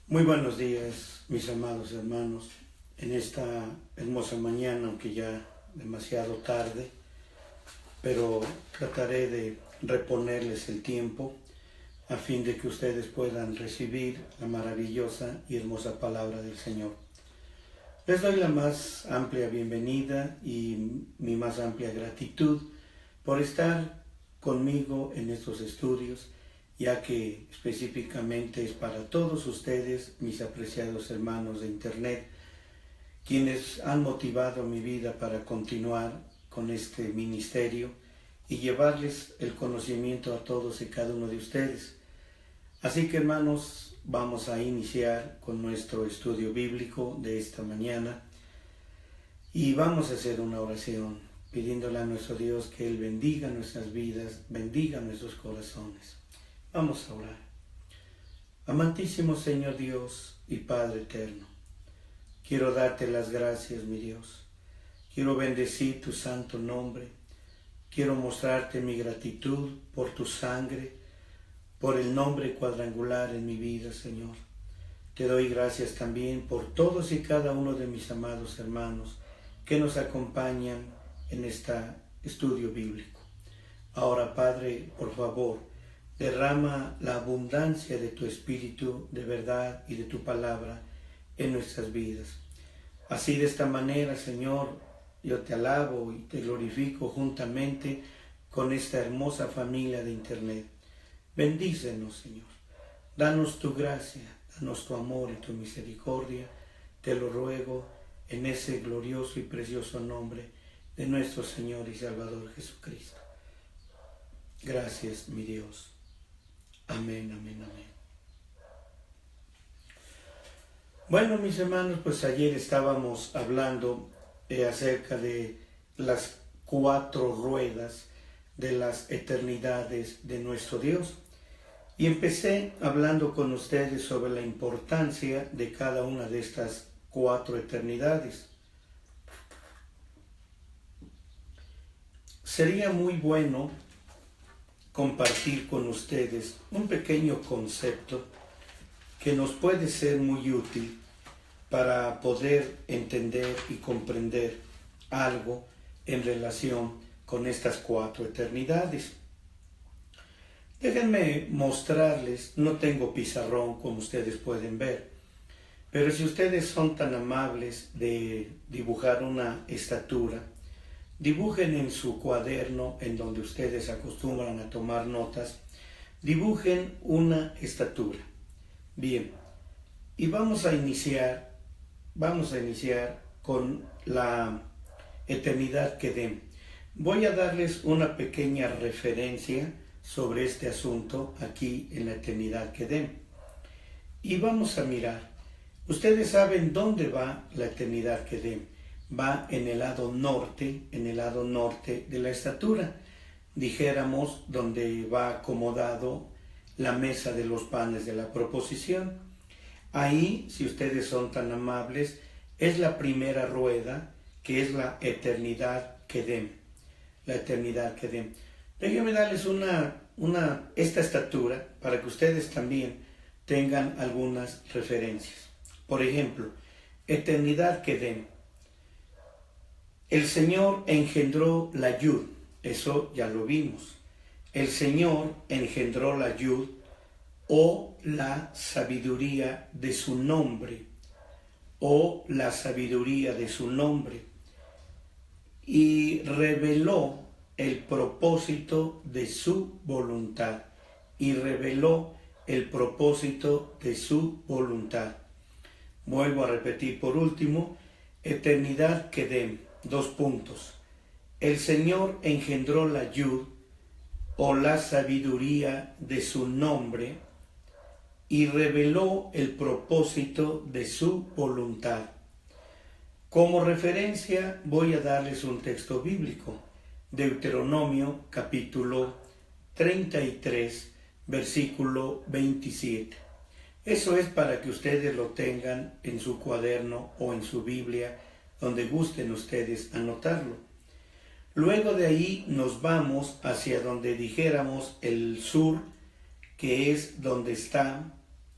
Muy buenos días, mis amados hermanos, en esta hermosa mañana, aunque ya demasiado tarde, pero trataré de reponerles el tiempo a fin de que ustedes puedan recibir la maravillosa y hermosa palabra del Señor. Les doy la más amplia bienvenida y mi más amplia gratitud por estar conmigo en estos estudios, ya que específicamente es para todos ustedes, mis apreciados hermanos de Internet, quienes han motivado mi vida para continuar con este ministerio y llevarles el conocimiento a todos y cada uno de ustedes. Así que, hermanos, vamos a iniciar con nuestro estudio bíblico de esta mañana y vamos a hacer una oración pidiéndole a nuestro Dios que Él bendiga nuestras vidas, bendiga nuestros corazones. Vamos a orar. Amantísimo Señor Dios y Padre eterno, quiero darte las gracias, mi Dios. Quiero bendecir tu santo nombre. Quiero mostrarte mi gratitud por tu sangre, por el nombre cuadrangular en mi vida, Señor. Te doy gracias también por todos y cada uno de mis amados hermanos que nos acompañan en este estudio bíblico. Ahora, Padre, por favor, derrama la abundancia de tu Espíritu de verdad y de tu palabra en nuestras vidas. Así, de esta manera, Señor, yo te alabo y te glorifico juntamente con esta hermosa familia de Internet. Bendícenos, Señor. Danos tu gracia, danos tu amor y tu misericordia. Te lo ruego en ese glorioso y precioso nombre de nuestro Señor y Salvador Jesucristo. Gracias, mi Dios. Amén, amén, amén. Bueno, mis hermanos, pues ayer estábamos hablando acerca de las 4 ruedas de las eternidades de nuestro Dios. Y empecé hablando con ustedes sobre la importancia de cada una de estas 4 eternidades. Sería muy bueno compartir con ustedes un pequeño concepto que nos puede ser muy útil para poder entender y comprender algo en relación con estas 4 eternidades. Déjenme mostrarles, no tengo pizarrón como ustedes pueden ver, pero si ustedes son tan amables de dibujar una estatura, dibujen en su cuaderno en donde ustedes acostumbran a tomar notas, dibujen una estatura. Bien, y vamos a iniciar con la eternidad Kedem. Voy a darles una pequeña referencia sobre este asunto aquí en la eternidad Kedem. Y vamos a mirar. Ustedes saben dónde va la eternidad Kedem. Va en el lado norte de la estatura. Dijéramos donde va acomodado la mesa de los panes de la proposición. Ahí, si ustedes son tan amables, es la primera rueda, que es la eternidad Kedem. La eternidad Kedem. Déjenme darles esta estatura para que ustedes también tengan algunas referencias. Por ejemplo, eternidad Kedem. El Señor engendró la Yud, eso ya lo vimos. El Señor engendró la Yud, o la sabiduría de su nombre, y reveló el propósito de su voluntad, Vuelvo a repetir por último, eternidad Kedem. 2 puntos. El Señor engendró la Yud, o la sabiduría de su nombre, y reveló el propósito de su voluntad. Como referencia voy a darles un texto bíblico, Deuteronomio capítulo 33, versículo 27. Eso es para que ustedes lo tengan en su cuaderno o en su Biblia, donde gusten ustedes anotarlo. Luego de ahí nos vamos hacia donde dijéramos el sur, que es donde está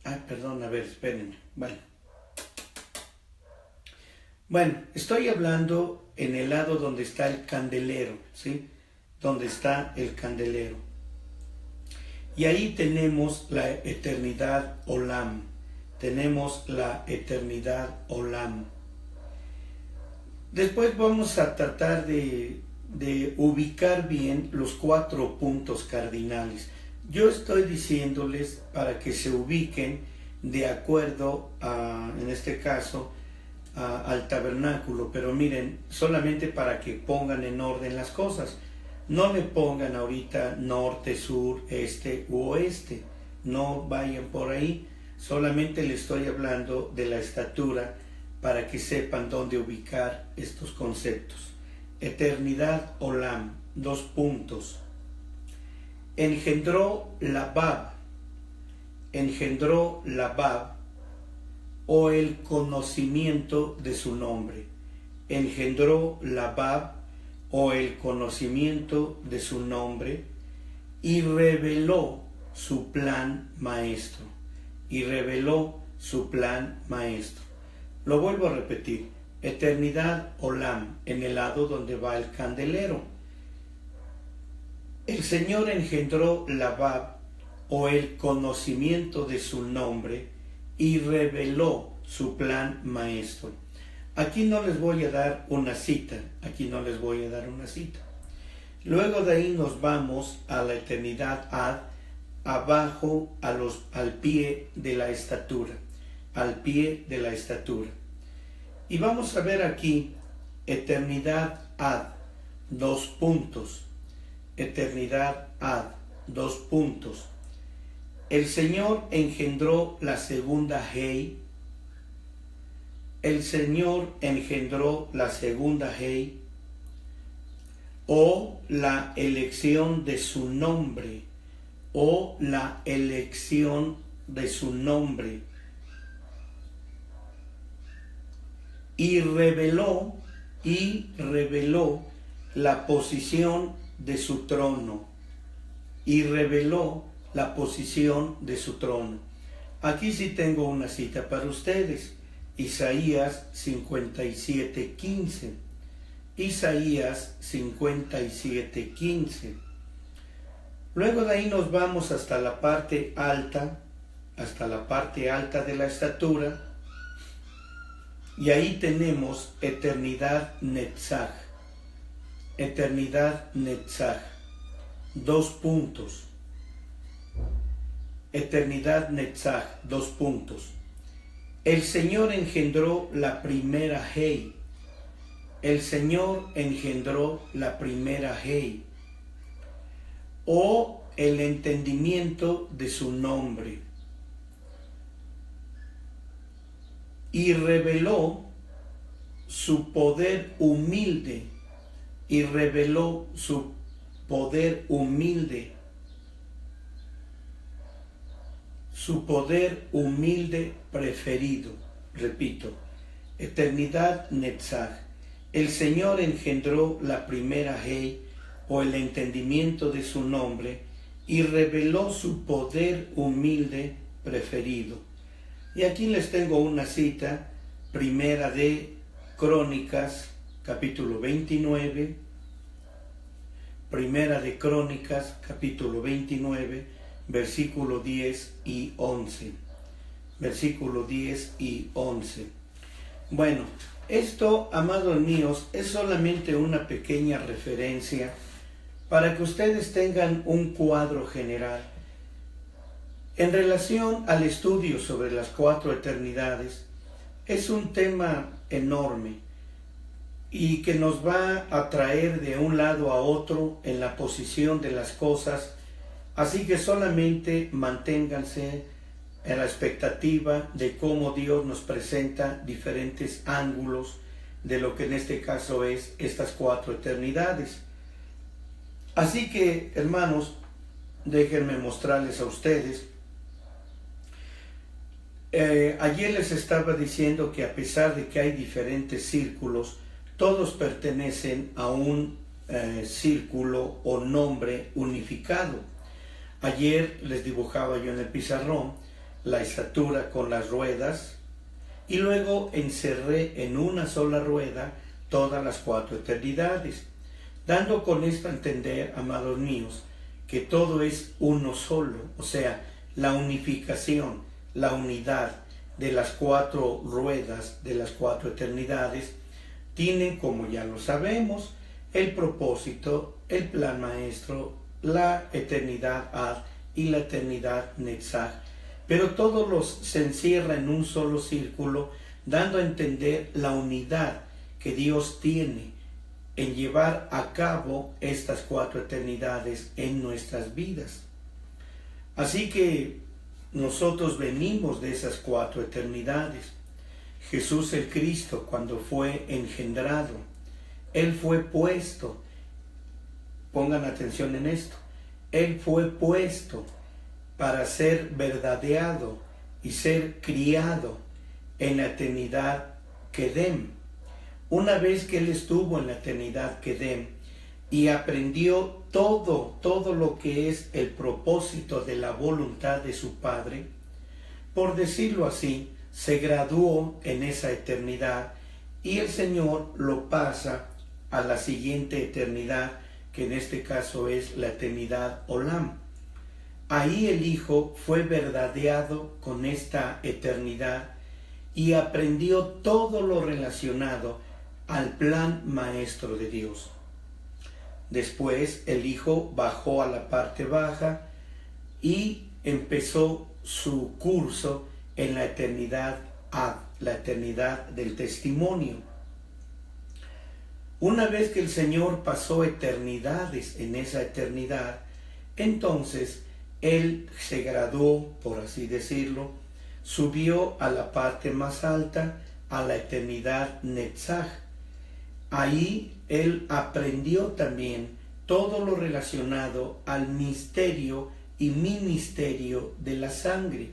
Perdón, a ver, espérenme. Bueno, estoy hablando en el lado donde está el candelero, ¿sí? Donde está el candelero. Y ahí tenemos la eternidad Olam. Tenemos la eternidad Olam. Después vamos a tratar de ubicar bien los 4 puntos cardinales. Yo estoy diciéndoles para que se ubiquen de acuerdo a, en este caso, al tabernáculo, pero miren, solamente para que pongan en orden las cosas. No le pongan ahorita norte, sur, este u oeste, no vayan por ahí, solamente le estoy hablando de la estatura para que sepan dónde ubicar estos conceptos. Eternidad Olam, 2 puntos. Engendró Labab o el conocimiento de su nombre. Engendró Labab o el conocimiento de su nombre y reveló su plan maestro. Y reveló su plan maestro. Lo vuelvo a repetir. Eternidad Olam, en el lado donde va el candelero. El Señor engendró Labab o el conocimiento de su nombre y reveló su plan maestro. Aquí no les voy a dar una cita, Luego de ahí nos vamos a la eternidad Ad, abajo al pie de la estatura, Y vamos a ver aquí, eternidad Ad, 2 puntos. Eternidad Ad, 2 puntos. El Señor engendró la segunda Hei. El Señor engendró la segunda Hei, o la elección de su nombre, y reveló la posición de su trono, Aquí sí tengo una cita para ustedes. Isaías 57:15. Isaías 57:15. Luego de ahí nos vamos hasta la parte alta de la estatura, y ahí tenemos eternidad Netzach. 2 puntos. Eternidad Netzach, 2 puntos. El Señor engendró la primera Hei. O el entendimiento de su nombre. Y reveló su poder humilde. Su poder humilde preferido. Repito, eternidad Netzach. El Señor engendró la primera Hei, o el entendimiento de su nombre, y reveló su poder humilde preferido. Y aquí les tengo una cita, Primera de Crónicas, capítulo 29. Primera de Crónicas, capítulo 29, versículo 10 y 11. Bueno, esto, amados míos, es solamente una pequeña referencia para que ustedes tengan un cuadro general. En relación al estudio sobre las 4 eternidades, es un tema enorme y que nos va a traer de un lado a otro en la posición de las cosas, así que solamente manténganse en la expectativa de cómo Dios nos presenta diferentes ángulos de lo que en este caso es estas 4 eternidades. Así que, hermanos, déjenme mostrarles a ustedes. Ayer les estaba diciendo que a pesar de que hay diferentes círculos, todos pertenecen a un círculo o nombre unificado. Ayer les dibujaba yo en el pizarrón la estatura con las ruedas, y luego encerré en una sola rueda todas las 4 eternidades, dando con esto a entender, amados míos, que todo es uno solo, o sea, la unificación, la unidad de las 4 ruedas, de las 4 eternidades, tienen, como ya lo sabemos, el propósito, el plan maestro, la eternidad Ad y la eternidad Netzach, pero todos se encierra en un solo círculo, dando a entender la unidad que Dios tiene en llevar a cabo estas 4 eternidades en nuestras vidas. Así que nosotros venimos de esas 4 eternidades. Jesús el Cristo, cuando fue engendrado, Él fue puesto, pongan atención en esto, Él fue puesto para ser verdadeado y ser criado en la eternidad Kedem. Una vez que Él estuvo en la eternidad Kedem y aprendió todo lo que es el propósito de la voluntad de su Padre, por decirlo así, se graduó en esa eternidad y el Señor lo pasa a la siguiente eternidad, que en este caso es la eternidad Olam. Ahí el Hijo fue verdadeado con esta eternidad y aprendió todo lo relacionado al plan maestro de Dios. Después el Hijo bajó a la parte baja y empezó su curso en la eternidad Ad, la eternidad del testimonio. Una vez que el Señor pasó eternidades en esa eternidad, entonces Él se graduó, por así decirlo, subió a la parte más alta, a la eternidad Netzach. Ahí Él aprendió también todo lo relacionado al misterio y ministerio de la sangre.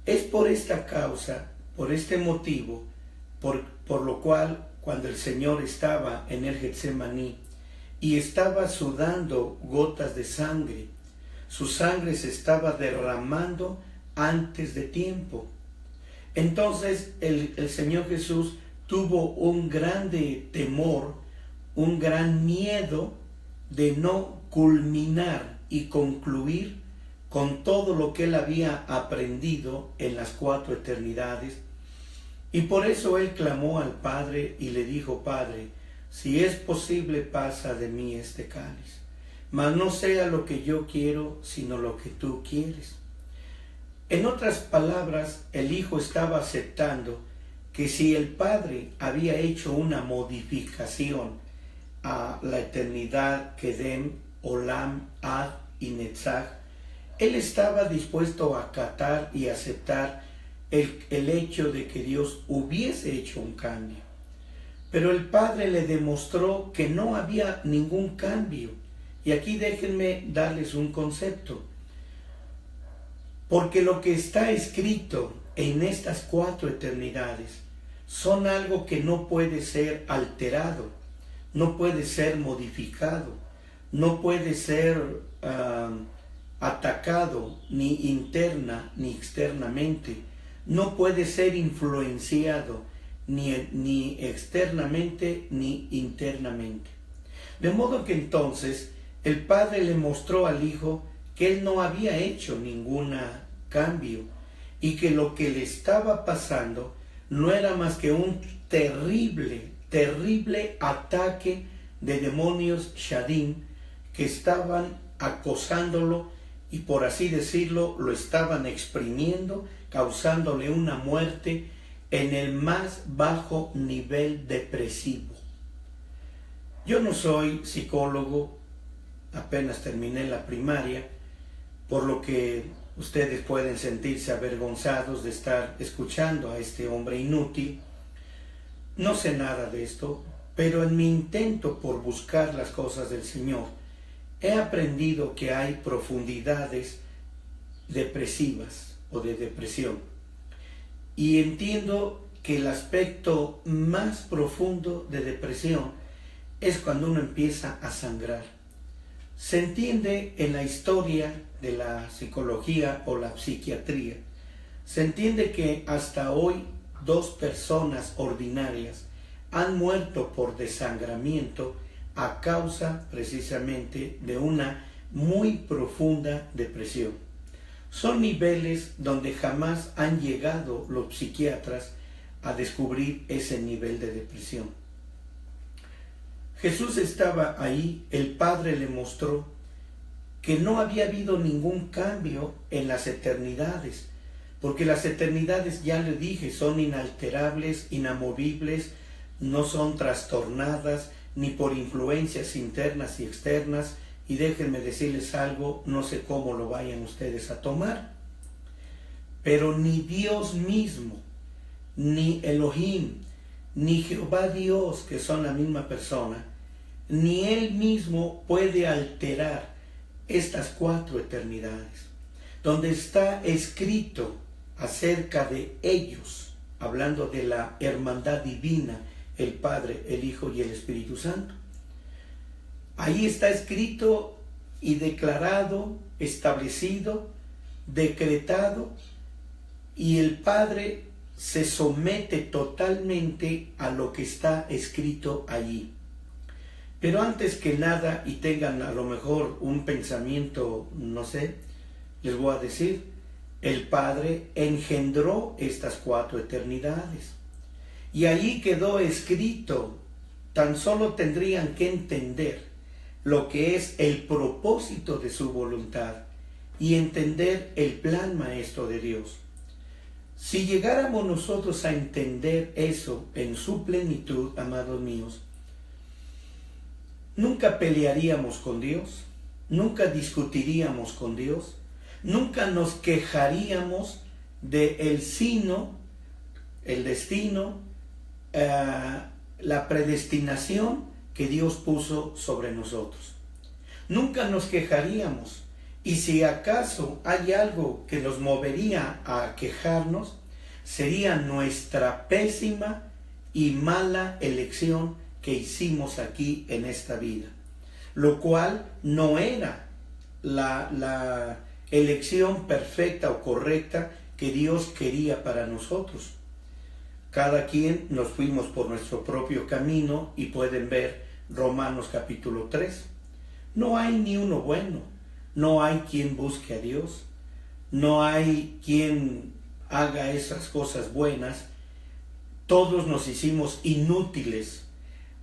Es por esta causa, por este motivo, por lo cual cuando el Señor estaba en el Getsemaní y estaba sudando gotas de sangre, su sangre se estaba derramando antes de tiempo. Entonces el Señor Jesús tuvo un grande temor, un gran miedo de no culminar y concluir con todo lo que Él había aprendido en las 4 eternidades. Y por eso Él clamó al Padre y le dijo: Padre, si es posible, pasa de mí este cáliz, mas no sea lo que yo quiero, sino lo que tú quieres. En otras palabras, el Hijo estaba aceptando que si el Padre había hecho una modificación a la eternidad Kedem, Olam, Ad y Netzach, Él estaba dispuesto a acatar y aceptar el hecho de que Dios hubiese hecho un cambio. Pero el Padre le demostró que no había ningún cambio. Y aquí déjenme darles un concepto. Porque lo que está escrito en estas 4 eternidades son algo que no puede ser alterado, no puede ser modificado, no puede ser atacado ni interna ni externamente, no puede ser influenciado ni externamente ni internamente. De modo que entonces el Padre le mostró al Hijo que Él no había hecho ningún cambio y que lo que le estaba pasando no era más que un terrible ataque de demonios Shadim que estaban acosándolo y, por así decirlo, lo estaban exprimiendo, causándole una muerte en el más bajo nivel depresivo. Yo no soy psicólogo, apenas terminé la primaria, por lo que ustedes pueden sentirse avergonzados de estar escuchando a este hombre inútil. No sé nada de esto, pero en mi intento por buscar las cosas del Señor, he aprendido que hay profundidades depresivas o de depresión. Y entiendo que el aspecto más profundo de depresión es cuando uno empieza a sangrar. Se entiende en la historia de la psicología o la psiquiatría, se entiende que hasta hoy 2 personas ordinarias han muerto por desangramiento a causa precisamente de una muy profunda depresión. Son niveles donde jamás han llegado los psiquiatras a descubrir ese nivel de depresión. Jesús estaba ahí, el Padre le mostró que no había habido ningún cambio en las eternidades, porque las eternidades, ya le dije, son inalterables, inamovibles, no son trastornadas ni por influencias internas y externas, y déjenme decirles algo, no sé cómo lo vayan ustedes a tomar, pero ni Dios mismo, ni Elohim, ni Jehová Dios, que son la misma persona, ni Él mismo puede alterar estas 4 eternidades, donde está escrito acerca de ellos, hablando de la hermandad divina, el Padre, el Hijo y el Espíritu Santo. Ahí está escrito y declarado, establecido, decretado, y el Padre se somete totalmente a lo que está escrito allí. Pero antes que nada, y tengan a lo mejor un pensamiento, no sé, les voy a decir, el Padre engendró estas 4 eternidades. Y allí quedó escrito, tan solo tendrían que entender lo que es el propósito de su voluntad y entender el plan maestro de Dios. Si llegáramos nosotros a entender eso en su plenitud, amados míos, nunca pelearíamos con Dios, nunca discutiríamos con Dios, nunca nos quejaríamos del sino, el destino, la predestinación que Dios puso sobre nosotros. Nunca nos quejaríamos, y si acaso hay algo que nos movería a quejarnos, sería nuestra pésima y mala elección que hicimos aquí en esta vida, lo cual no era la elección perfecta o correcta que Dios quería para nosotros. Cada quien nos fuimos por nuestro propio camino, y pueden ver Romanos capítulo 3. No hay ni uno bueno, no hay quien busque a Dios, no hay quien haga esas cosas buenas. Todos nos hicimos inútiles.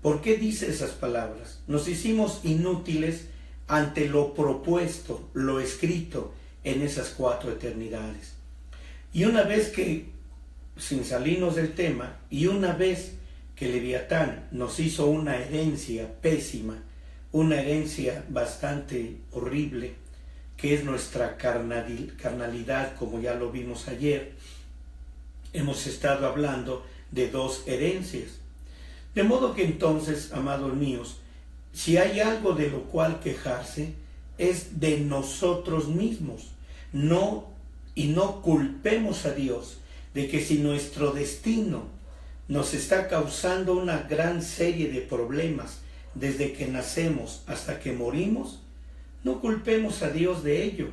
¿Por qué dice esas palabras? Nos hicimos inútiles ante lo propuesto, lo escrito en esas 4 eternidades. Y una vez que, sin salirnos del tema, y una vez que Leviatán nos hizo una herencia pésima, una herencia bastante horrible, que es nuestra carnalidad, como ya lo vimos ayer, hemos estado hablando de 2 herencias. De modo que entonces, amados míos, si hay algo de lo cual quejarse, es de nosotros mismos. No culpemos a Dios de que si nuestro destino nos está causando una gran serie de problemas desde que nacemos hasta que morimos, no culpemos a Dios de ello.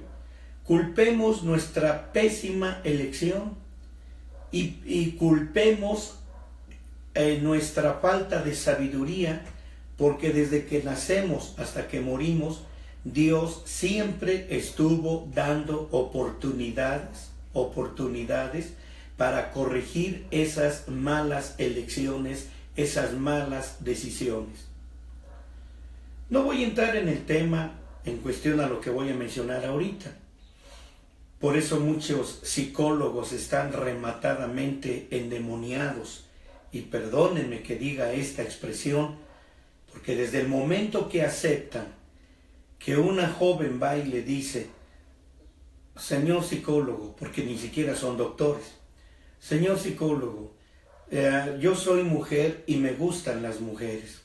Culpemos nuestra pésima elección y culpemos nuestra falta de sabiduría, porque desde que nacemos hasta que morimos, Dios siempre estuvo dando oportunidades para corregir esas malas elecciones, esas malas decisiones. No voy a entrar en el tema en cuestión a lo que voy a mencionar ahorita. Por eso muchos psicólogos están rematadamente endemoniados, y perdónenme que diga esta expresión, porque desde el momento que aceptan que una joven va y le dice: señor psicólogo, porque ni siquiera son doctores, señor psicólogo, yo soy mujer y me gustan las mujeres.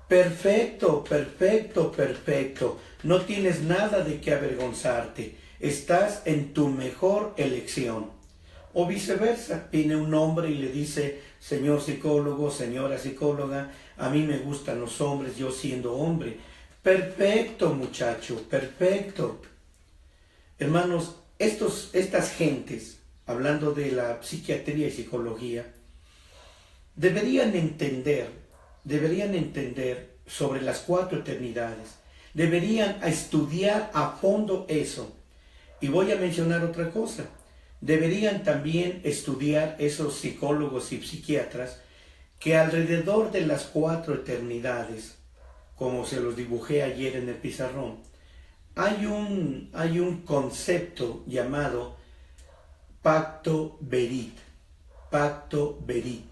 Perfecto, perfecto, perfecto. No tienes nada de qué avergonzarte. Estás en tu mejor elección. O viceversa, viene un hombre y le dice: señor psicólogo, señora psicóloga, a mí me gustan los hombres, yo siendo hombre. Perfecto, muchacho, perfecto. Hermanos, estas gentes, hablando de la psiquiatría y psicología, deberían entender sobre las 4 eternidades, deberían estudiar a fondo eso. Y voy a mencionar otra cosa, deberían también estudiar esos psicólogos y psiquiatras que alrededor de las 4 eternidades, como se los dibujé ayer en el pizarrón, hay un concepto llamado pacto verit, pacto verit.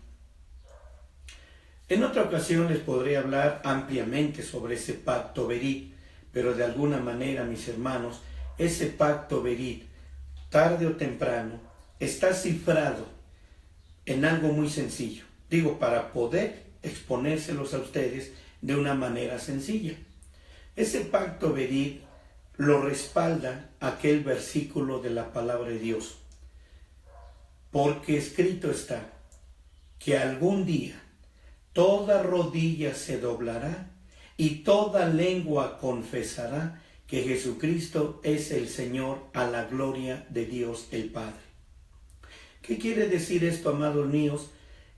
En otra ocasión les podré hablar ampliamente sobre ese pacto verit, pero de alguna manera, mis hermanos, ese pacto verit, tarde o temprano, está cifrado en algo muy sencillo. Digo, para poder exponérselos a ustedes de una manera sencilla. Ese pacto verit lo respalda aquel versículo de la palabra de Dios. Porque escrito está que algún día toda rodilla se doblará y toda lengua confesará que Jesucristo es el Señor, a la gloria de Dios el Padre. ¿Qué quiere decir esto, amados míos?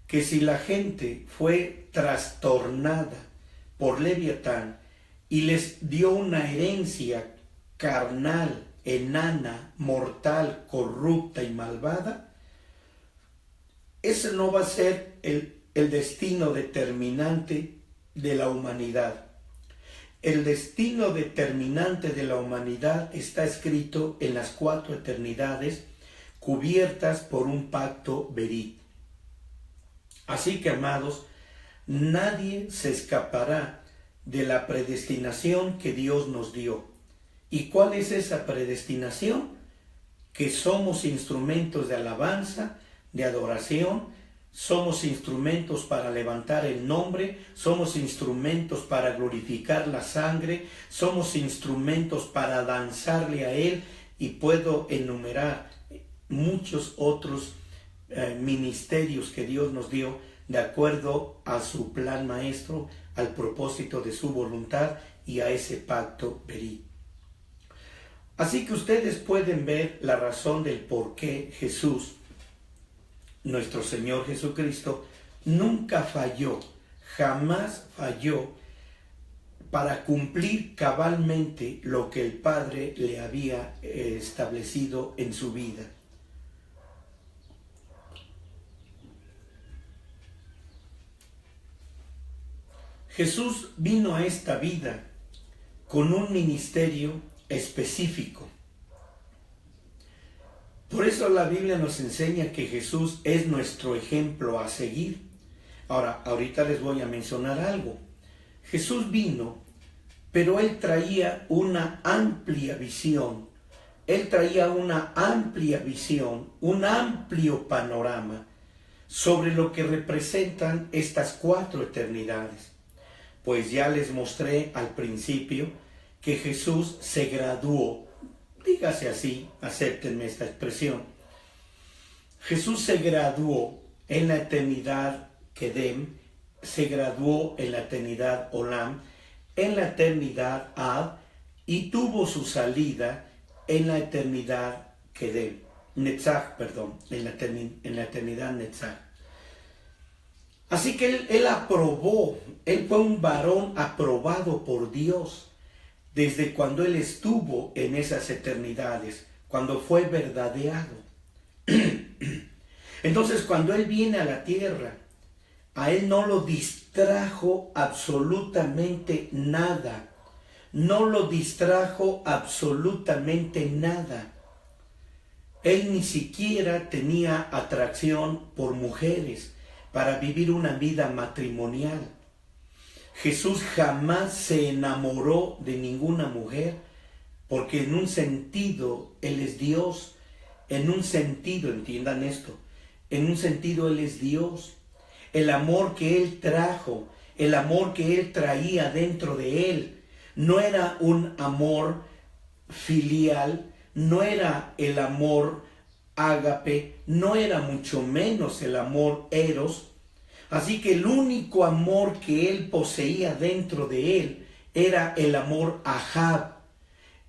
Que si la gente fue trastornada por Leviatán y les dio una herencia carnal, enana, mortal, corrupta y malvada, ese no va a ser el destino determinante de la humanidad. El destino determinante de la humanidad está escrito en las 4 eternidades, cubiertas por un pacto verit. Así que, amados, nadie se escapará de la predestinación que Dios nos dio. ¿Y cuál es esa predestinación? Que somos instrumentos de alabanza, de adoración, somos instrumentos para levantar el nombre, somos instrumentos para glorificar la sangre, somos instrumentos para danzarle a Él, y puedo enumerar muchos otros ministerios que Dios nos dio de acuerdo a su plan maestro, al propósito de su voluntad y a ese pacto verit. Así que ustedes pueden ver la razón del por qué Jesús, nuestro Señor Jesucristo, nunca falló, jamás falló para cumplir cabalmente lo que el Padre le había establecido en su vida. Jesús vino a esta vida con un ministerio específico. Por eso la Biblia nos enseña que Jesús es nuestro ejemplo a seguir. Ahora, ahorita les voy a mencionar algo. Jesús vino, pero Él traía una amplia visión. Él traía una amplia visión, un amplio panorama sobre lo que representan estas 4 eternidades. Pues ya les mostré al principio que Jesús se graduó. Dígase así, acéptenme esta expresión. Jesús se graduó en la eternidad Kedem, se graduó en la eternidad Olam, en la eternidad Ad, y tuvo su salida en la eternidad Kedem, Netzach, perdón, en la eternidad Netzach. Así que él aprobó, él fue un varón aprobado por Dios desde cuando él estuvo en esas eternidades, cuando fue verdadeado. Entonces, cuando él viene a la tierra, a él no lo distrajo absolutamente nada. No lo distrajo absolutamente nada. Él ni siquiera tenía atracción por mujeres para vivir una vida matrimonial. Jesús jamás se enamoró de ninguna mujer, porque en un sentido Él es Dios, en un sentido, entiendan esto, en un sentido Él es Dios. El amor que Él trajo, el amor que Él traía dentro de Él, no era un amor filial, no era el amor ágape, no era mucho menos el amor eros. Así que el único amor que Él poseía dentro de Él era el amor Ahab,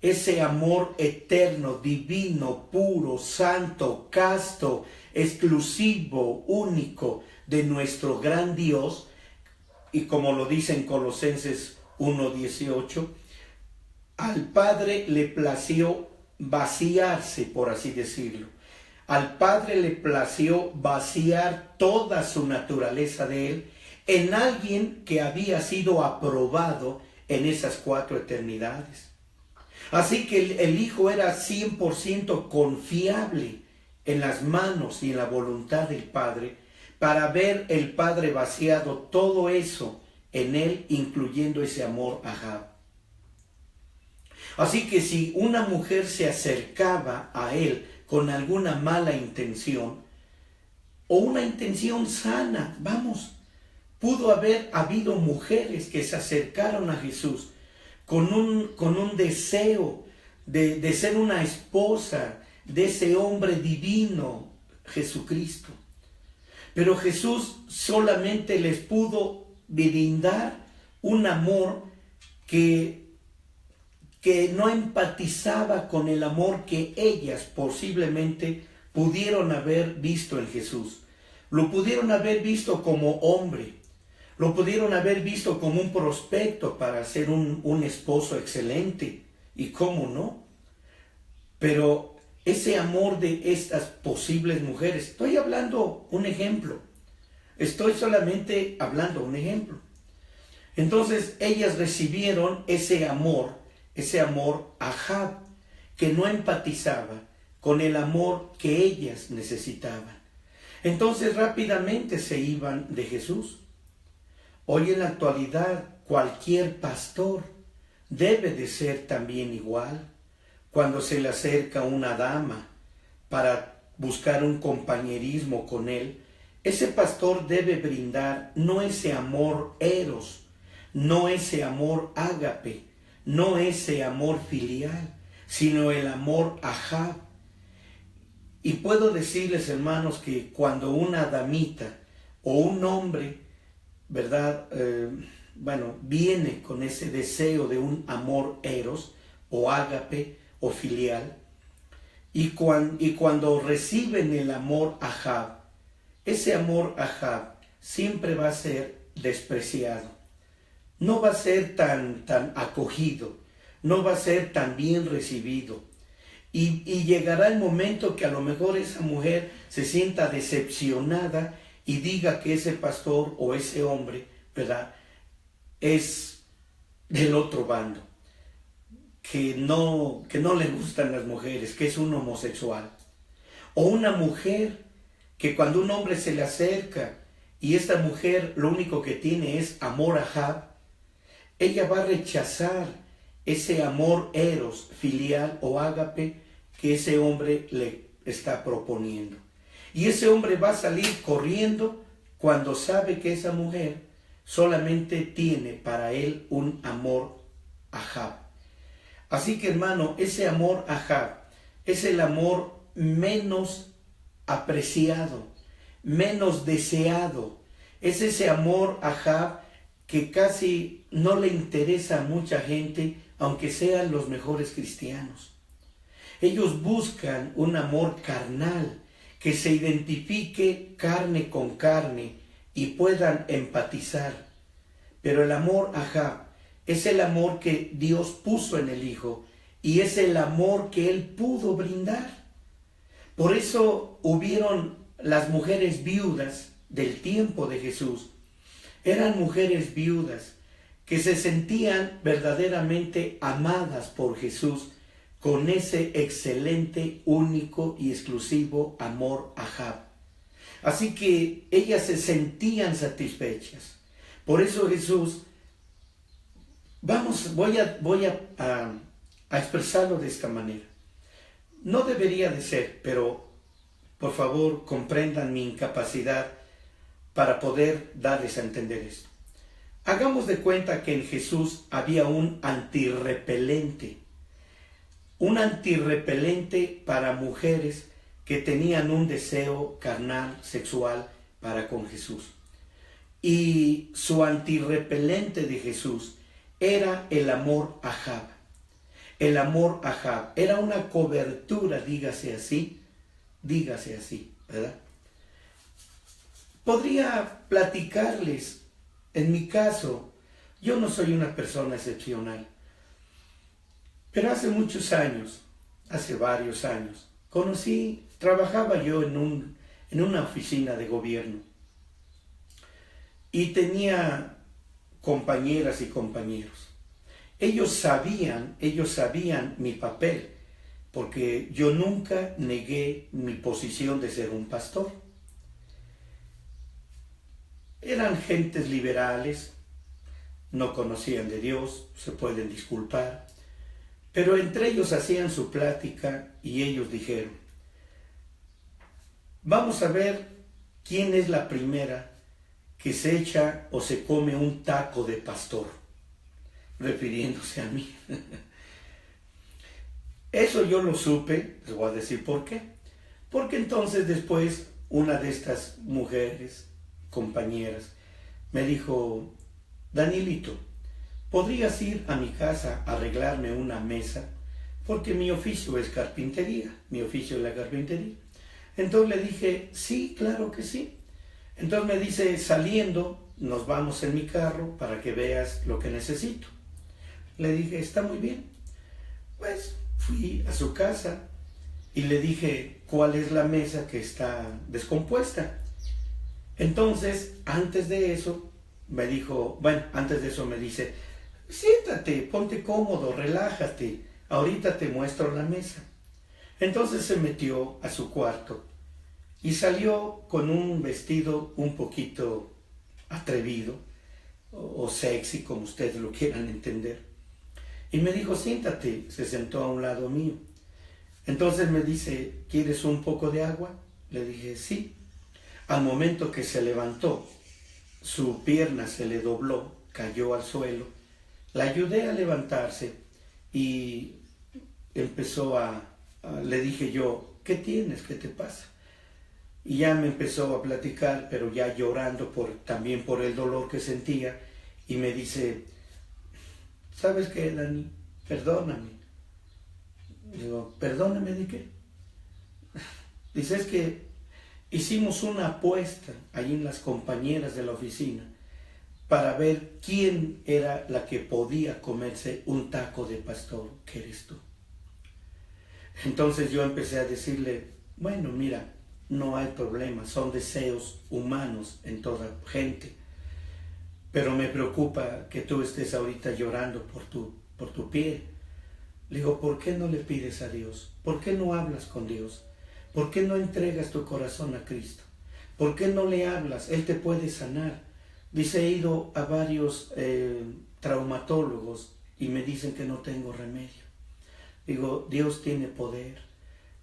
ese amor eterno, divino, puro, santo, casto, exclusivo, único de nuestro gran Dios. Y como lo dice en Colosenses 1:18, al Padre le plació vaciarse, por así decirlo. Al Padre le plació vaciar toda su naturaleza de Él en alguien que había sido aprobado en esas 4 eternidades. Así que el Hijo era 100% confiable en las manos y en la voluntad del Padre, para ver el Padre vaciado todo eso en Él, incluyendo ese amor Ahab. Así que si una mujer se acercaba a Él con alguna mala intención, o una intención sana, pudo haber habido mujeres que se acercaron a Jesús con un deseo de ser una esposa de ese hombre divino, Jesucristo. Pero Jesús solamente les pudo brindar un amor que no empatizaba con el amor que ellas posiblemente pudieron haber visto en Jesús. Lo pudieron haber visto como hombre, lo pudieron haber visto como un prospecto para ser un esposo excelente, y cómo no. Pero ese amor de estas posibles mujeres, estoy hablando un ejemplo, estoy solamente hablando un ejemplo. Entonces ellas recibieron ese amor Ahab, que no empatizaba con el amor que ellas necesitaban. Entonces rápidamente se iban de Jesús. Hoy en la actualidad cualquier pastor debe de ser también igual. Cuando se le acerca una dama para buscar un compañerismo con él, ese pastor debe brindar no ese amor eros, no ese amor ágape, no ese amor filial, sino el amor Ahab. Y puedo decirles, hermanos, que cuando una damita o un hombre, ¿verdad? Viene con ese deseo de un amor eros o ágape o filial, y cuando reciben el amor Ahab, ese amor Ahab siempre va a ser despreciado. No va a ser tan acogido, no va a ser tan bien recibido. Y llegará el momento que a lo mejor esa mujer se sienta decepcionada y diga que ese pastor o ese hombre, ¿verdad?, es del otro bando, que no le gustan las mujeres, que es un homosexual. O una mujer que cuando un hombre se le acerca y esta mujer lo único que tiene es amor Ahab, ella va a rechazar ese amor eros, filial o ágape que ese hombre le está proponiendo. Y ese hombre va a salir corriendo cuando sabe que esa mujer solamente tiene para él un amor Ahab. Así que, hermano, ese amor Ahab es el amor menos apreciado, menos deseado. Es ese amor Ahab que casi no le interesa a mucha gente, aunque sean los mejores cristianos. Ellos buscan un amor carnal, que se identifique carne con carne y puedan empatizar. Pero el amor Ahab es el amor que Dios puso en el Hijo y es el amor que Él pudo brindar. Por eso hubieron las mujeres viudas del tiempo de Jesús. Eran mujeres viudas que se sentían verdaderamente amadas por Jesús con ese excelente, único y exclusivo amor Ahab. Así que ellas se sentían satisfechas. Por eso Jesús, voy a expresarlo de esta manera. No debería de ser, pero por favor comprendan mi incapacidad para poder darles a entender esto. Hagamos de cuenta que en Jesús había un antirrepelente para mujeres que tenían un deseo carnal, sexual, para con Jesús. Y su antirrepelente de Jesús era el amor Ahab. El amor Ahab era una cobertura, dígase así, ¿verdad? Podría platicarles, en mi caso, yo no soy una persona excepcional, pero hace muchos años, hace varios años, trabajaba yo en una oficina de gobierno y tenía compañeras y compañeros. Ellos sabían mi papel, porque yo nunca negué mi posición de ser un pastor. Eran gentes liberales, no conocían de Dios, se pueden disculpar, pero entre ellos hacían su plática y ellos dijeron: vamos a ver quién es la primera que se echa o se come un taco de pastor, refiriéndose a mí. Eso yo lo supe, les voy a decir por qué. Porque entonces después una de estas mujeres, compañeras, me dijo: Danielito, ¿podrías ir a mi casa a arreglarme una mesa? Porque mi oficio es carpintería, la carpintería. Entonces le dije: sí, claro que sí. Entonces me dice: saliendo, nos vamos en mi carro para que veas lo que necesito. Le dije: está muy bien. Pues fui a su casa y le dije cuál es la mesa que está descompuesta. Entonces, antes de eso me dice: siéntate, ponte cómodo, relájate, ahorita te muestro la mesa. Entonces se metió a su cuarto y salió con un vestido un poquito atrevido o sexy, como ustedes lo quieran entender. Y me dijo: siéntate. Se sentó a un lado mío. Entonces me dice: ¿quieres un poco de agua? Le dije: sí. Al momento que se levantó, su pierna se le dobló, cayó al suelo. La ayudé a levantarse y le dije yo: ¿qué tienes? ¿Qué te pasa? Y ya me empezó a platicar, pero ya llorando también por el dolor que sentía, y me dice: ¿sabes qué, Dani? Perdóname. Digo: ¿perdóname de qué? Dice: es que hicimos una apuesta ahí en las compañeras de la oficina para ver quién era la que podía comerse un taco de pastor, que eres tú. Entonces yo empecé a decirle: bueno, mira, no hay problema, son deseos humanos en toda gente, pero me preocupa que tú estés ahorita llorando por tu pie. Le digo: ¿por qué no le pides a Dios? ¿Por qué no hablas con Dios? ¿Por qué no entregas tu corazón a Cristo? ¿Por qué no le hablas? Él te puede sanar. Dice: he ido a varios traumatólogos y me dicen que no tengo remedio. Digo: Dios tiene poder.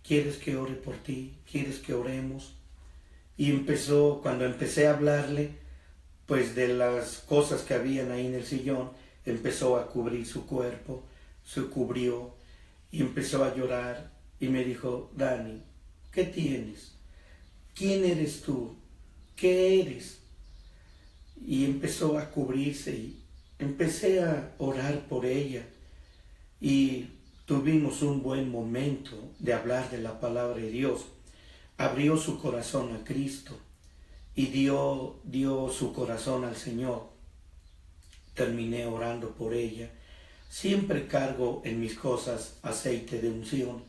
¿Quieres que ore por ti? ¿Quieres que oremos? Y cuando empecé a hablarle, pues de las cosas que habían ahí en el sillón, empezó a cubrir su cuerpo, se cubrió y empezó a llorar y me dijo: Dani, ¿qué tienes? ¿Quién eres tú? ¿Qué eres? Y empezó a cubrirse y empecé a orar por ella y tuvimos un buen momento de hablar de la palabra de Dios. Abrió su corazón a Cristo y dio su corazón al Señor. Terminé orando por ella. Siempre cargo en mis cosas aceite de unción.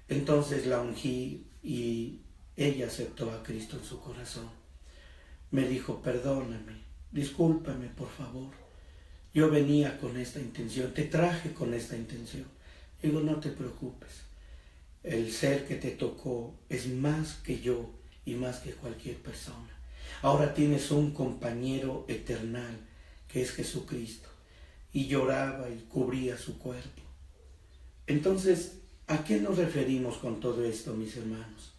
Entonces la ungí y ella aceptó a Cristo en su corazón. Me dijo: perdóname, discúlpame, por favor. Yo venía con esta intención, te traje con esta intención. Digo: no te preocupes. El ser que te tocó es más que yo y más que cualquier persona. Ahora tienes un compañero eternal que es Jesucristo. Y lloraba y cubría su cuerpo. Entonces, ¿a qué nos referimos con todo esto, mis hermanos?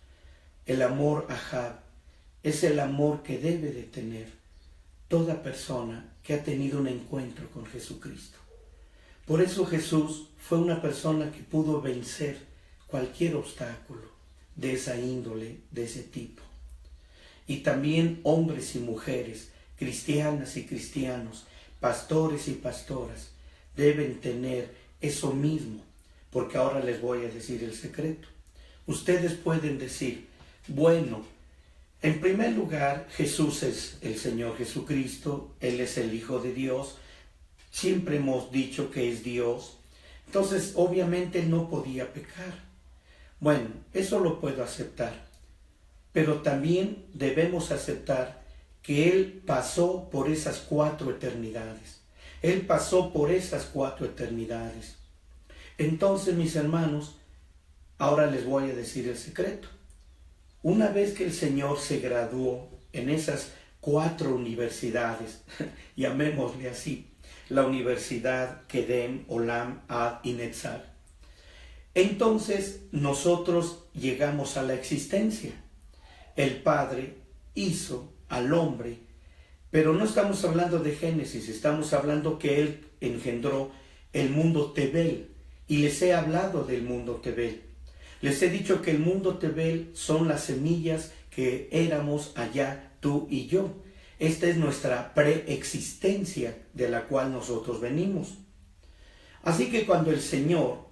El amor Ahab es el amor que debe de tener toda persona que ha tenido un encuentro con Jesucristo. Por eso Jesús fue una persona que pudo vencer cualquier obstáculo de esa índole, de ese tipo. Y también hombres y mujeres, cristianas y cristianos, pastores y pastoras, deben tener eso mismo, porque ahora les voy a decir el secreto. Ustedes pueden decir, bueno, en primer lugar, Jesús es el Señor Jesucristo, Él es el Hijo de Dios, siempre hemos dicho que es Dios, entonces obviamente Él no podía pecar. Bueno, eso lo puedo aceptar, pero también debemos aceptar que Él pasó por esas 4 eternidades. Él pasó por esas 4 eternidades. Entonces, mis hermanos, ahora les voy a decir el secreto. Una vez que el Señor se graduó en esas 4 universidades, llamémosle así, la Universidad Kedem, Olam, Ad y Netzar, entonces nosotros llegamos a la existencia. El Padre hizo al hombre, pero no estamos hablando de Génesis, estamos hablando que Él engendró el mundo Tebel, y les he hablado del mundo Tebel. Les he dicho que el mundo Tebel son las semillas que éramos allá tú y yo. Esta es nuestra preexistencia de la cual nosotros venimos. Así que cuando el Señor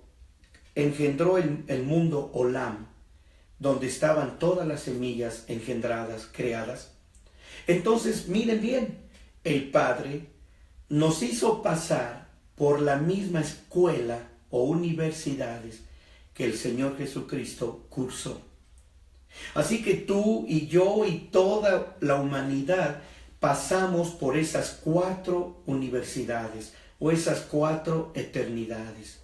engendró el mundo Olam, donde estaban todas las semillas engendradas, creadas, entonces miren bien, el Padre nos hizo pasar por la misma escuela o universidades que el Señor Jesucristo cursó. Así que tú y yo y toda la humanidad pasamos por esas 4 universidades o esas 4 eternidades.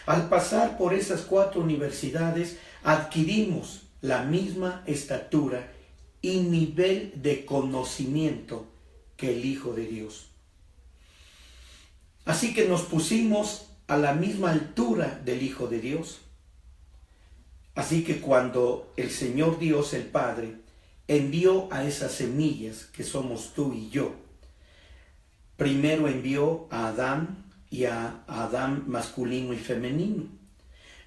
Al pasar por esas 4 universidades adquirimos la misma estatura y nivel de conocimiento que el Hijo de Dios. Así que nos pusimos a la misma altura del Hijo de Dios. Así que cuando el Señor Dios, el Padre, envió a esas semillas que somos tú y yo, primero envió a Adán y a Adán masculino y femenino,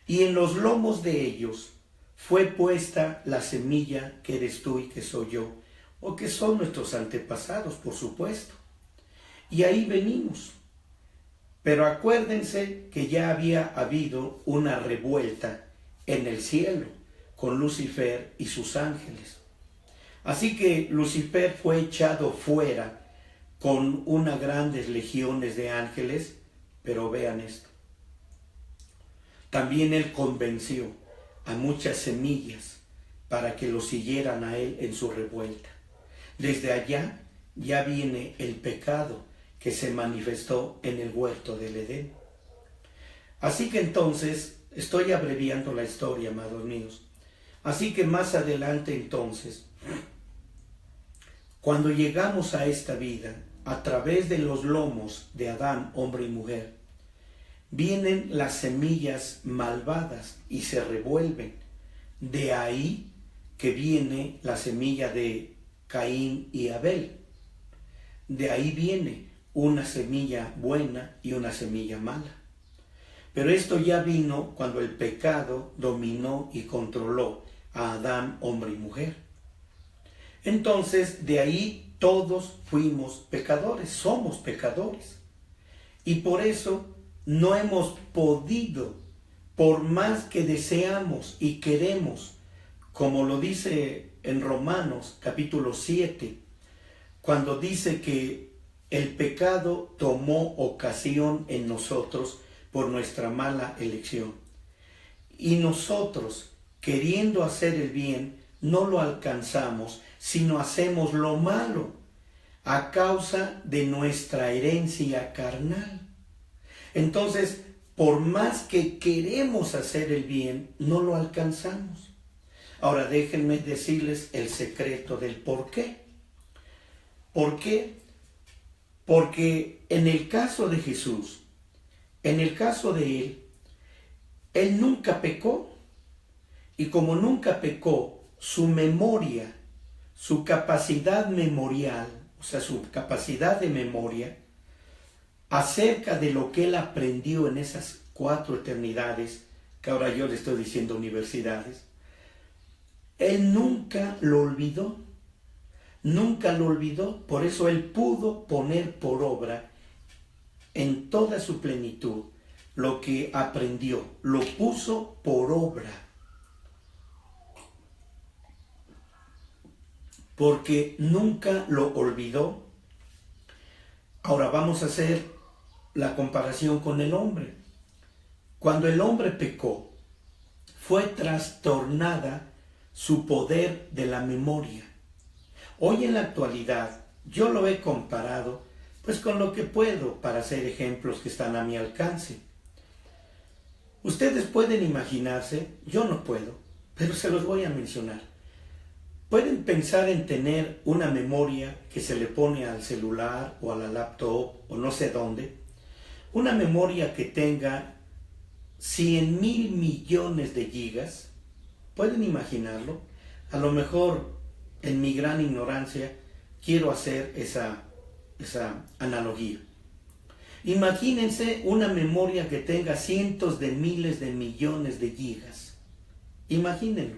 y en los lomos de ellos fue puesta la semilla que eres tú y que soy yo, o que son nuestros antepasados, por supuesto. Y ahí venimos. Pero acuérdense que ya había habido una revuelta en el cielo con Lucifer y sus ángeles. Así que Lucifer fue echado fuera con unas grandes legiones de ángeles, pero vean esto. También él convenció a muchas semillas para que lo siguieran a él en su revuelta. Desde allá ya viene el pecado que se manifestó en el huerto del Edén. Así que entonces, estoy abreviando la historia, amados míos. Así que más adelante entonces, cuando llegamos a esta vida, a través de los lomos de Adán, hombre y mujer, vienen las semillas malvadas y se revuelven. De ahí que viene la semilla de Caín y Abel. De ahí viene una semilla buena y una semilla mala. Pero esto ya vino cuando el pecado dominó y controló a Adán, hombre y mujer. Entonces, de ahí todos fuimos pecadores, somos pecadores. Y por eso no hemos podido, por más que deseamos y queremos, como lo dice en Romanos capítulo 7, cuando dice que el pecado tomó ocasión en nosotros por nuestra mala elección. Y nosotros, queriendo hacer el bien, no lo alcanzamos, sino hacemos lo malo a causa de nuestra herencia carnal. Entonces, por más que queremos hacer el bien, no lo alcanzamos. Ahora déjenme decirles el secreto del por qué. ¿Por qué? Porque en el caso de Jesús, en el caso de Él nunca pecó. Y como nunca pecó, su memoria, su capacidad memorial, o sea, su capacidad de memoria, acerca de lo que Él aprendió en esas 4 eternidades, que ahora yo le estoy diciendo universidades, Él nunca lo olvidó. Nunca lo olvidó. Por eso Él pudo poner por obra en toda su plenitud lo que aprendió, lo puso por obra. Porque nunca lo olvidó. Ahora vamos a hacer la comparación con el hombre. Cuando el hombre pecó, fue trastornada su poder de la memoria. Hoy en la actualidad, yo lo he comparado pues con lo que puedo para hacer ejemplos que están a mi alcance. Ustedes pueden imaginarse, yo no puedo, pero se los voy a mencionar. Pueden pensar en tener una memoria que se le pone al celular o a la laptop o no sé dónde. Una memoria que tenga 100,000 millones de gigas. ¿Pueden imaginarlo? A lo mejor en mi gran ignorancia quiero hacer esa analogía. Imagínense una memoria que tenga cientos de miles de millones de gigas. Imagínenlo.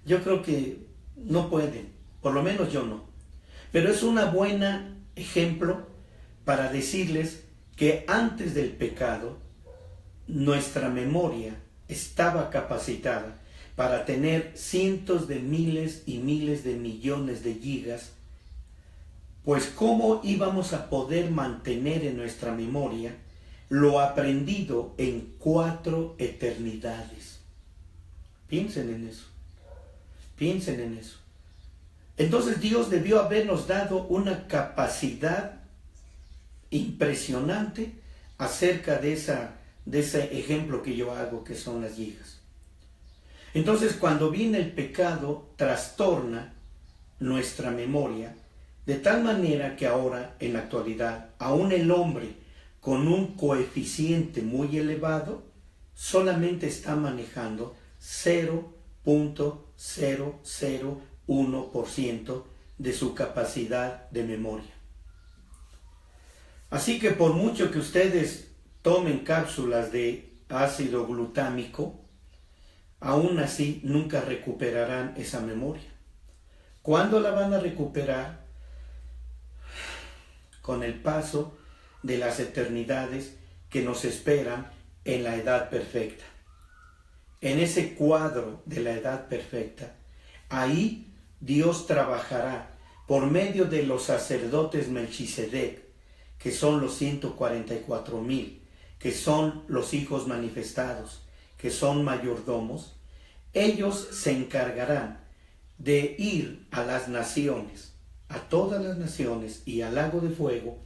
Yo creo que no pueden, por lo menos yo no. Pero es un buen ejemplo para decirles que antes del pecado, nuestra memoria estaba capacitada para tener cientos de miles y miles de millones de gigas. Pues ¿cómo íbamos a poder mantener en nuestra memoria lo aprendido en 4 eternidades? Piensen en eso. Piensen en eso. Entonces Dios debió habernos dado una capacidad impresionante acerca de ese ejemplo que yo hago, que son las gigas. Entonces cuando viene el pecado, trastorna nuestra memoria, de tal manera que ahora, en la actualidad, aún el hombre con un coeficiente muy elevado, solamente está manejando 0.001% de su capacidad de memoria. Así que por mucho que ustedes tomen cápsulas de ácido glutámico, aún así nunca recuperarán esa memoria. ¿Cuándo la van a recuperar? Con el paso de las eternidades que nos esperan en la edad perfecta. En ese cuadro de la edad perfecta, ahí Dios trabajará por medio de los sacerdotes Melquisedec, que son los 144,000, que son los hijos manifestados, que son mayordomos. Ellos se encargarán de ir a las naciones, a todas las naciones y al lago de fuego,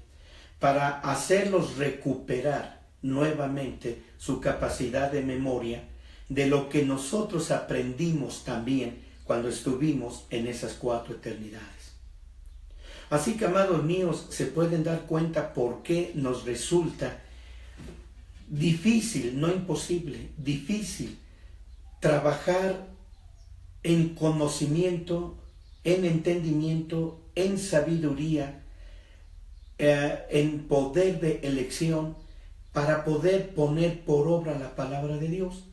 para hacerlos recuperar nuevamente su capacidad de memoria de lo que nosotros aprendimos también cuando estuvimos en esas 4 eternidades. Así que, amados míos, se pueden dar cuenta por qué nos resulta difícil, no imposible, difícil trabajar en conocimiento, en entendimiento, en sabiduría, en poder de elección, para poder poner por obra la palabra de Dios.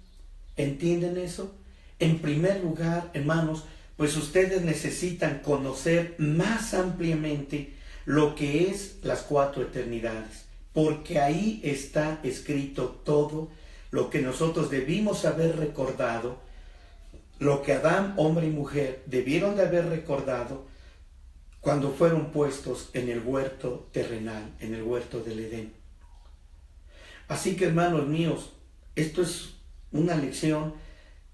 ¿Entienden eso? En primer lugar, hermanos, pues ustedes necesitan conocer más ampliamente lo que es las 4 eternidades, porque ahí está escrito todo lo que nosotros debimos haber recordado, lo que Adán, hombre y mujer, debieron de haber recordado cuando fueron puestos en el huerto terrenal, en el huerto del Edén. Así que, hermanos míos, esto es una lección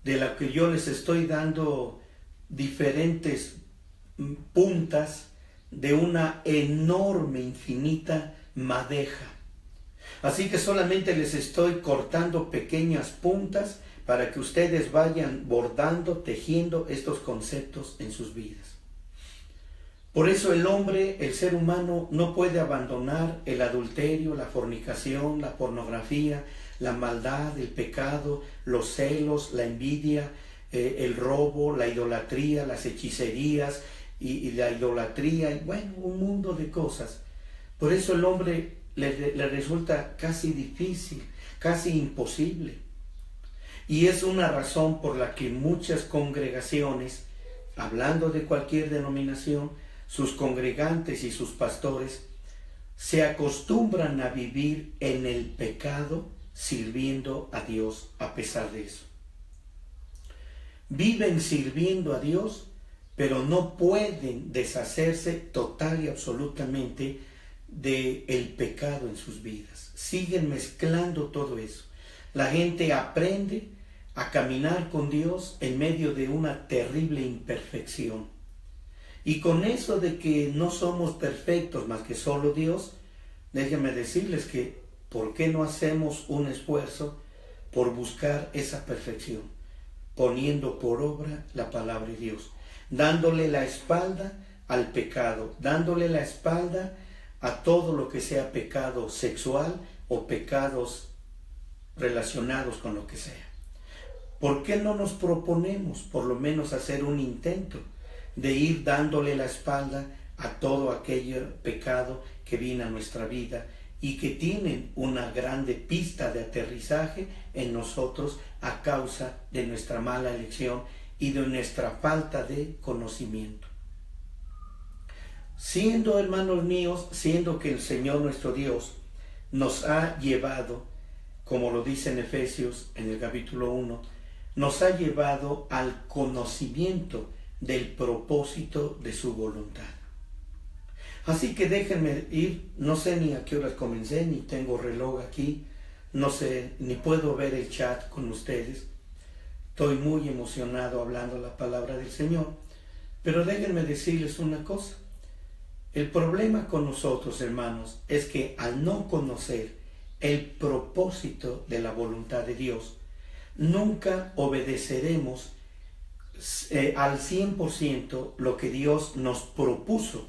de la que yo les estoy dando diferentes puntas de una enorme, infinita madeja. Así que solamente les estoy cortando pequeñas puntas para que ustedes vayan bordando, tejiendo estos conceptos en sus vidas. Por eso el hombre, el ser humano, no puede abandonar el adulterio, la fornicación, la pornografía, la maldad, el pecado, los celos, la envidia, el robo, la idolatría, las hechicerías y la idolatría, y bueno, un mundo de cosas. Por eso el hombre le resulta casi difícil, casi imposible. Y es una razón por la que muchas congregaciones, hablando de cualquier denominación, sus congregantes y sus pastores se acostumbran a vivir en el pecado sirviendo a Dios a pesar de eso. Viven sirviendo a Dios, pero no pueden deshacerse total y absolutamente del pecado en sus vidas. Siguen mezclando todo eso. La gente aprende a caminar con Dios en medio de una terrible imperfección. Y con eso de que no somos perfectos más que solo Dios, déjenme decirles que ¿por qué no hacemos un esfuerzo por buscar esa perfección? Poniendo por obra la palabra de Dios, dándole la espalda al pecado, dándole la espalda a todo lo que sea pecado sexual o pecados relacionados con lo que sea. ¿Por qué no nos proponemos por lo menos hacer un intento de ir dándole la espalda a todo aquel pecado que viene a nuestra vida y que tienen una grande pista de aterrizaje en nosotros a causa de nuestra mala elección y de nuestra falta de conocimiento? Siendo, hermanos míos, siendo que el Señor nuestro Dios nos ha llevado, como lo dice en Efesios en el capítulo 1, nos ha llevado al conocimiento del propósito de su voluntad. Así que déjenme ir, no sé ni a qué horas comencé, ni tengo reloj aquí, no sé, ni puedo ver el chat con ustedes. Estoy muy emocionado hablando la palabra del Señor, pero déjenme decirles una cosa. El problema con nosotros, hermanos, es que al no conocer el propósito de la voluntad de Dios, nunca obedeceremos al 100% lo que Dios nos propuso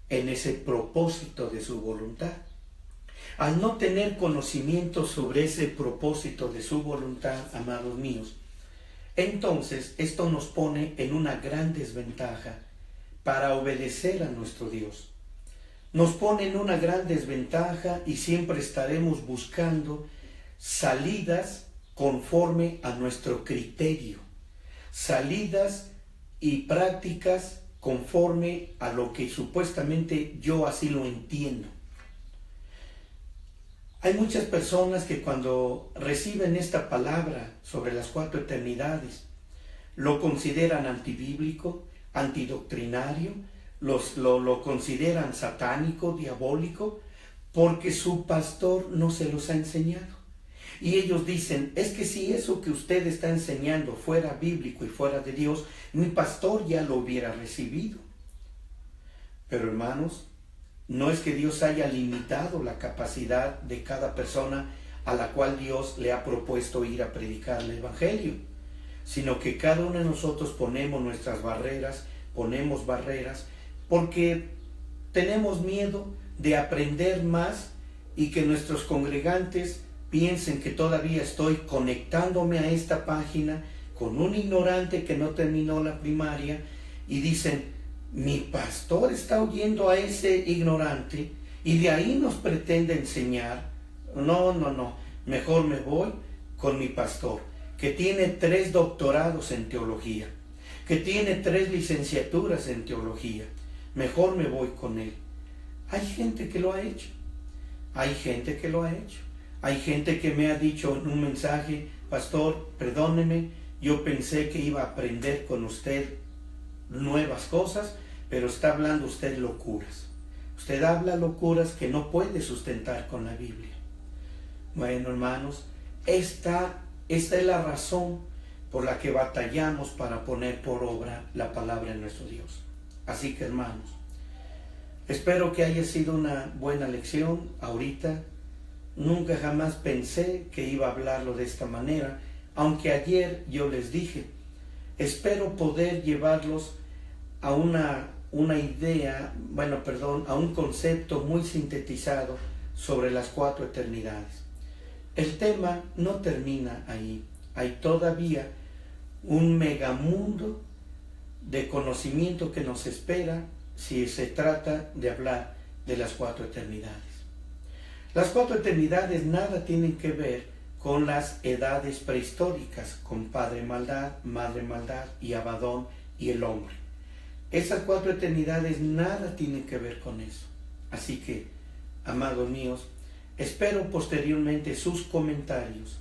en ese propósito de su voluntad. Al no tener conocimiento sobre ese propósito de su voluntad, amados míos, entonces esto nos pone en una gran desventaja para obedecer a nuestro Dios. Nos pone en una gran desventaja y siempre estaremos buscando salidas conforme a nuestro criterio, salidas y prácticas conforme a lo que supuestamente yo así lo entiendo. Hay muchas personas que cuando reciben esta palabra sobre las 4 eternidades, lo consideran antibíblico, antidoctrinario, lo consideran satánico, diabólico, porque su pastor no se los ha enseñado. Y ellos dicen, es que si eso que usted está enseñando fuera bíblico y fuera de Dios, mi pastor ya lo hubiera recibido. Pero hermanos, no es que Dios haya limitado la capacidad de cada persona a la cual Dios le ha propuesto ir a predicar el Evangelio, sino que cada uno de nosotros ponemos nuestras barreras, porque tenemos miedo de aprender más y que nuestros congregantes piensen que todavía estoy conectándome a esta página con un ignorante que no terminó la primaria y dicen, mi pastor está oyendo a ese ignorante y de ahí nos pretende enseñar. No, mejor me voy con mi pastor, que tiene 3 doctorados en teología, que tiene 3 licenciaturas en teología. Mejor me voy con él. Hay gente que lo ha hecho. Hay gente que lo ha hecho. Hay gente que me ha dicho en un mensaje, pastor, perdóneme, yo pensé que iba a aprender con usted nuevas cosas, pero está hablando usted locuras. Usted habla locuras que no puede sustentar con la Biblia. Bueno, hermanos, esta es la razón por la que batallamos para poner por obra la palabra de nuestro Dios. Así que, hermanos, espero que haya sido una buena lección ahorita. Nunca jamás pensé que iba a hablarlo de esta manera, aunque ayer yo les dije, espero poder llevarlos a a un concepto muy sintetizado sobre las 4 eternidades. El tema no termina ahí, hay todavía un megamundo de conocimiento que nos espera si se trata de hablar de las 4 eternidades. Las 4 eternidades nada tienen que ver con las edades prehistóricas, con Padre Maldad, Madre Maldad y Abadón y el hombre. Esas 4 eternidades nada tienen que ver con eso. Así que amados míos, espero posteriormente sus comentarios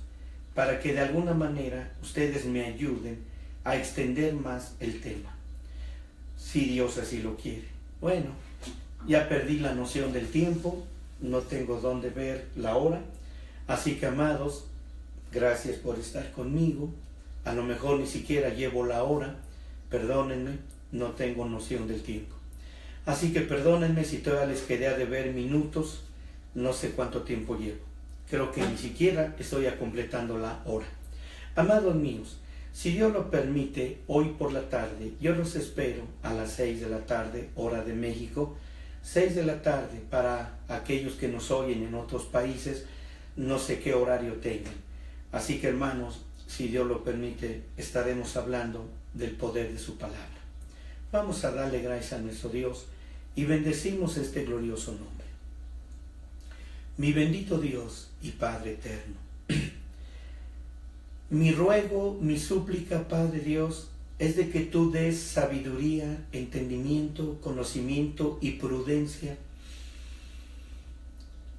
para que de alguna manera ustedes me ayuden a extender más el tema, si Dios así lo quiere. Bueno, ya perdí la noción del tiempo, no tengo dónde ver la hora, así que, amados, gracias por estar conmigo. A lo mejor ni siquiera llevo la hora, perdónenme, no tengo noción del tiempo. Así que perdónenme si todavía les quedé a deber minutos, no sé cuánto tiempo llevo. Creo que ni siquiera estoy completando la hora. Amados míos, si Dios lo permite, hoy por la tarde, yo los espero a las 6 de la tarde, hora de México, 6 de la tarde para aquellos que nos oyen en otros países, no sé qué horario tengan. Así que, hermanos, si Dios lo permite, estaremos hablando del poder de su palabra. Vamos a darle gracias a nuestro Dios y bendecimos este glorioso nombre. Mi bendito Dios y Padre eterno, mi ruego, mi súplica, Padre Dios, es de que tú des sabiduría, entendimiento, conocimiento y prudencia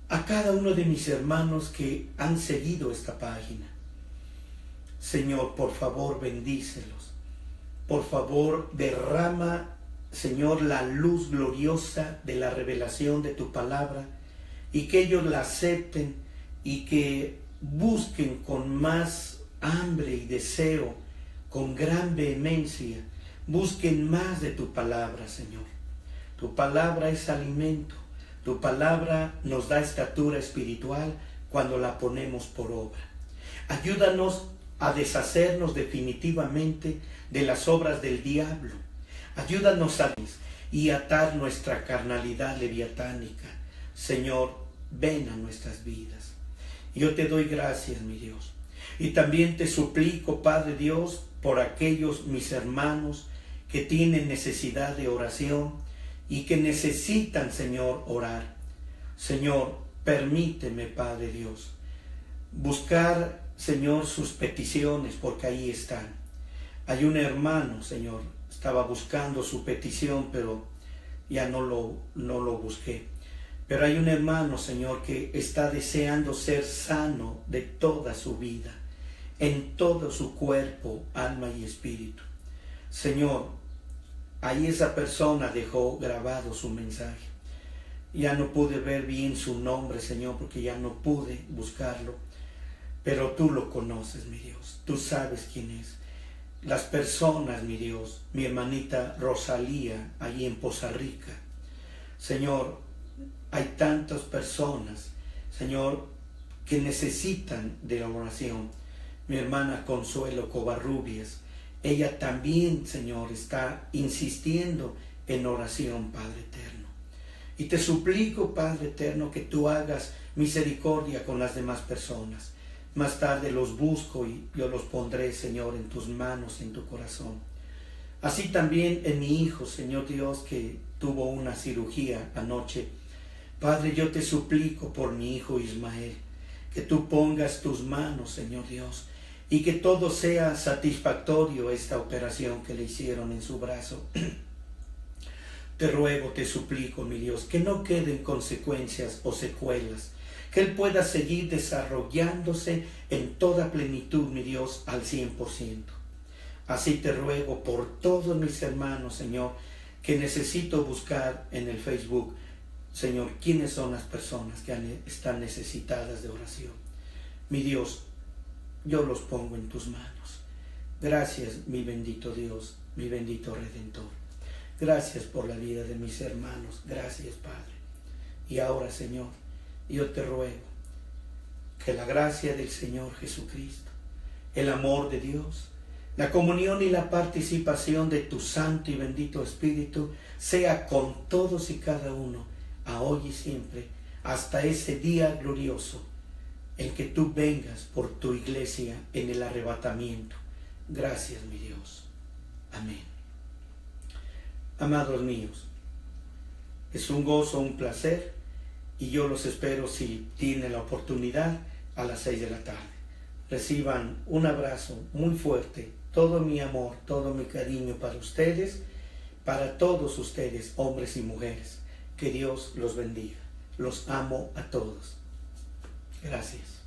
a cada uno de mis hermanos que han seguido esta página. Señor, por favor, bendícelos. Por favor, derrama, Señor, la luz gloriosa de la revelación de tu palabra y que ellos la acepten y que busquen con más hambre y deseo, con gran vehemencia, busquen más de tu palabra, Señor. Tu palabra es alimento, tu palabra nos da estatura espiritual cuando la ponemos por obra. Ayúdanos a deshacernos definitivamente de las obras del diablo. Ayúdanos a atar nuestra carnalidad leviatánica. Señor, ven a nuestras vidas. Yo te doy gracias, mi Dios. Y también te suplico, Padre Dios, por aquellos mis hermanos que tienen necesidad de oración y que necesitan, Señor, orar. Señor, permíteme, Padre Dios, buscar, Señor, sus peticiones, porque ahí están. Hay un hermano, Señor, estaba buscando su petición, pero ya no lo busqué. Pero hay un hermano, Señor, que está deseando ser sano de toda su vida, en todo su cuerpo, alma y espíritu. Señor, ahí esa persona dejó grabado su mensaje. Ya no pude ver bien su nombre, Señor, porque ya no pude buscarlo. Pero tú lo conoces, mi Dios. Tú sabes quién es. Las personas, mi Dios, mi hermanita Rosalía, allí en Poza Rica. Señor, hay tantas personas, Señor, que necesitan de la oración. Mi hermana Consuelo Covarrubias, ella también, Señor, está insistiendo en oración, Padre eterno. Y te suplico, Padre eterno, que tú hagas misericordia con las demás personas. Más tarde los busco y yo los pondré, Señor, en tus manos, en tu corazón. Así también en mi hijo, Señor Dios, que tuvo una cirugía anoche. Padre, yo te suplico por mi hijo Ismael, que tú pongas tus manos, Señor Dios, y que todo sea satisfactorio esta operación que le hicieron en su brazo. Te ruego, te suplico, mi Dios, que no queden consecuencias o secuelas, que él pueda seguir desarrollándose en toda plenitud, mi Dios, al 100%. Así te ruego por todos mis hermanos, Señor, que necesito buscar en el Facebook, Señor, quiénes son las personas que están necesitadas de oración. Mi Dios, yo los pongo en tus manos. Gracias, mi bendito Dios, mi bendito Redentor. Gracias por la vida de mis hermanos. Gracias, Padre. Y ahora, Señor, yo te ruego que la gracia del Señor Jesucristo, el amor de Dios, la comunión y la participación de tu Santo y bendito Espíritu sea con todos y cada uno, a hoy y siempre, hasta ese día glorioso en que tú vengas por tu iglesia en el arrebatamiento. Gracias, mi Dios. Amén. Amados míos, es un gozo, un placer, y yo los espero, si tienen la oportunidad, a las 6 de la tarde. Reciban un abrazo muy fuerte, todo mi amor, todo mi cariño para ustedes, para todos ustedes, hombres y mujeres. Que Dios los bendiga. Los amo a todos. Gracias.